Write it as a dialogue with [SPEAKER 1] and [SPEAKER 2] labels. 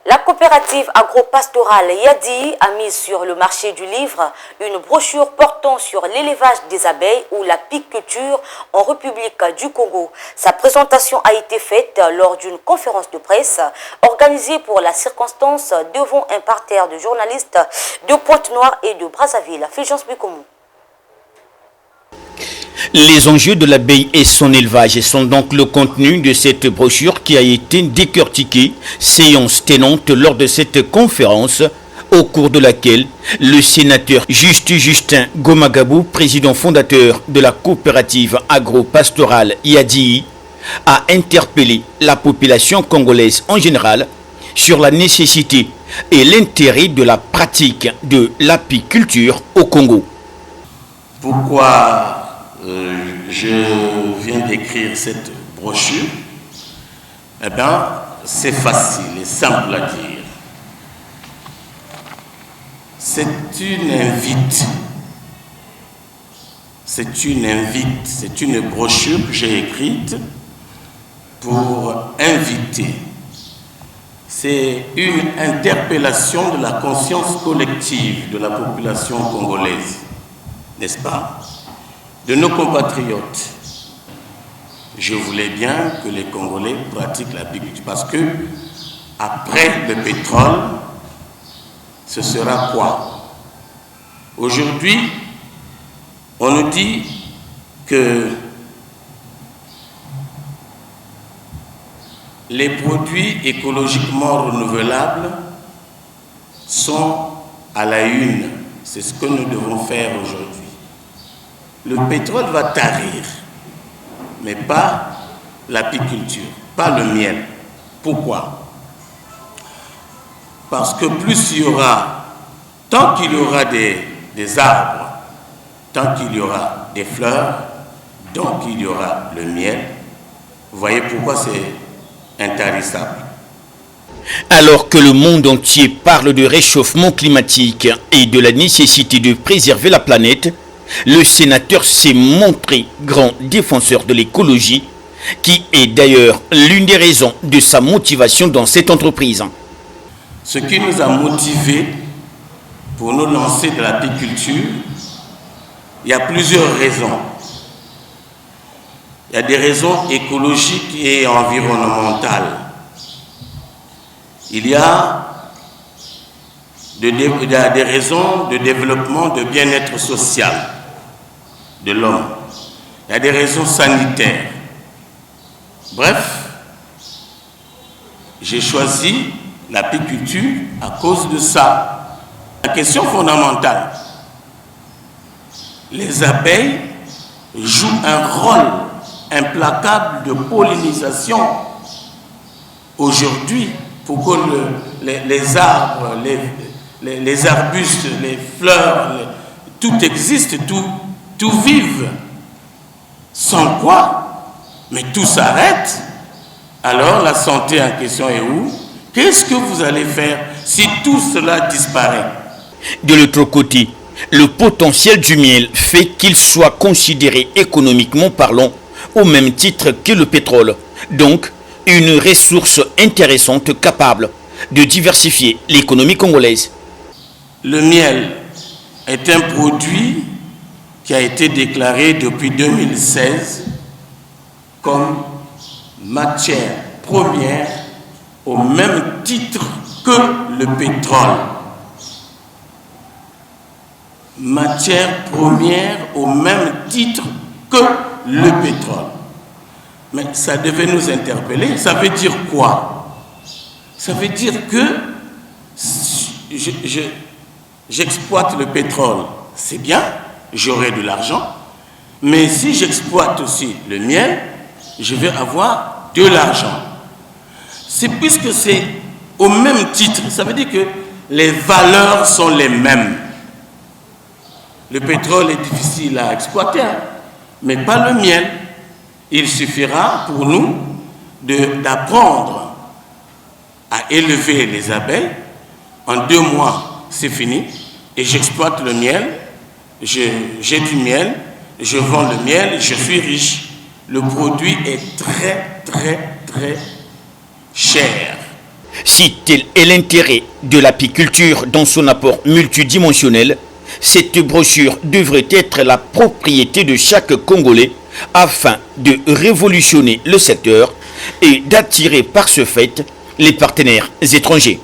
[SPEAKER 1] La coopérative agro-pastorale Yadi a mis sur le marché du livre une brochure portant sur l'élevage des abeilles ou l'apiculture en République du Congo. Sa présentation a été faite lors d'une conférence de presse organisée pour la circonstance devant un parterre de journalistes de Pointe-Noire et de Brazzaville. Fulgence Bikoumou.
[SPEAKER 2] Les enjeux de l'abeille et son élevage sont donc le contenu de cette brochure qui a été décortiquée, séance tenante lors de cette conférence, au cours de laquelle le sénateur Justin Gomagabou, président fondateur de la coopérative agro-pastorale Yadi, a interpellé la population congolaise en général sur la nécessité et l'intérêt de la pratique de l'apiculture au Congo.
[SPEAKER 3] Pourquoi je viens d'écrire cette brochure? Eh bien, c'est facile et simple à dire. C'est une invite. C'est une brochure que j'ai écrite pour inviter. C'est une interpellation de la conscience collective de la population congolaise, n'est-ce pas? De nos compatriotes. Je voulais bien que les Congolais pratiquent l'apiculture parce que après le pétrole, ce sera quoi? Aujourd'hui, on nous dit que les produits écologiquement renouvelables sont à la une. C'est ce que nous devons faire aujourd'hui. Le pétrole va tarir, mais pas l'apiculture, pas le miel. Pourquoi? Parce que plus il y aura, tant qu'il y aura des arbres, tant qu'il y aura des fleurs, donc il y aura le miel. Vous voyez pourquoi c'est intarissable.
[SPEAKER 2] Alors que le monde entier parle de réchauffement climatique et de la nécessité de préserver la planète, le sénateur s'est montré grand défenseur de l'écologie, qui est d'ailleurs l'une des raisons de sa motivation dans cette entreprise.
[SPEAKER 3] Ce qui nous a motivés pour nous lancer de l'apiculture, il y a plusieurs raisons. Il y a des raisons écologiques et environnementales. Il y a des raisons de développement, de bien-être social de l'homme. Il y a des raisons sanitaires. Bref, j'ai choisi l'apiculture à cause de ça. La question fondamentale, les abeilles jouent un rôle implacable de pollinisation aujourd'hui pour que les arbres, les arbustes, les fleurs, tout existe, tout vive. Sans quoi, mais tout s'arrête. Alors la santé en question est où? Qu'est-ce que vous allez faire si tout cela disparaît?
[SPEAKER 2] De l'autre côté, le potentiel du miel fait qu'il soit considéré économiquement parlant au même titre que le pétrole. Donc, une ressource intéressante capable de diversifier l'économie congolaise.
[SPEAKER 3] Le miel est un produit qui a été déclaré depuis 2016 comme matière première au même titre que le pétrole. Matière première au même titre que le pétrole. Mais ça devait nous interpeller. Ça veut dire quoi? Ça veut dire que j'exploite le pétrole, c'est bien, j'aurai de l'argent, mais si j'exploite aussi le miel, je vais avoir de l'argent. C'est puisque c'est au même titre, ça veut dire que les valeurs sont les mêmes. Le pétrole est difficile à exploiter, mais pas le miel. Il suffira pour nous d'apprendre à élever les abeilles. En 2 mois, c'est fini. Et j'exploite le miel. J'ai du miel. Je vends le miel. Je suis riche. Le produit est très, très, très cher.
[SPEAKER 2] Si tel est l'intérêt de l'apiculture dans son apport multidimensionnel, cette brochure devrait être la propriété de chaque Congolais afin de révolutionner le secteur et d'attirer par ce fait les partenaires étrangers.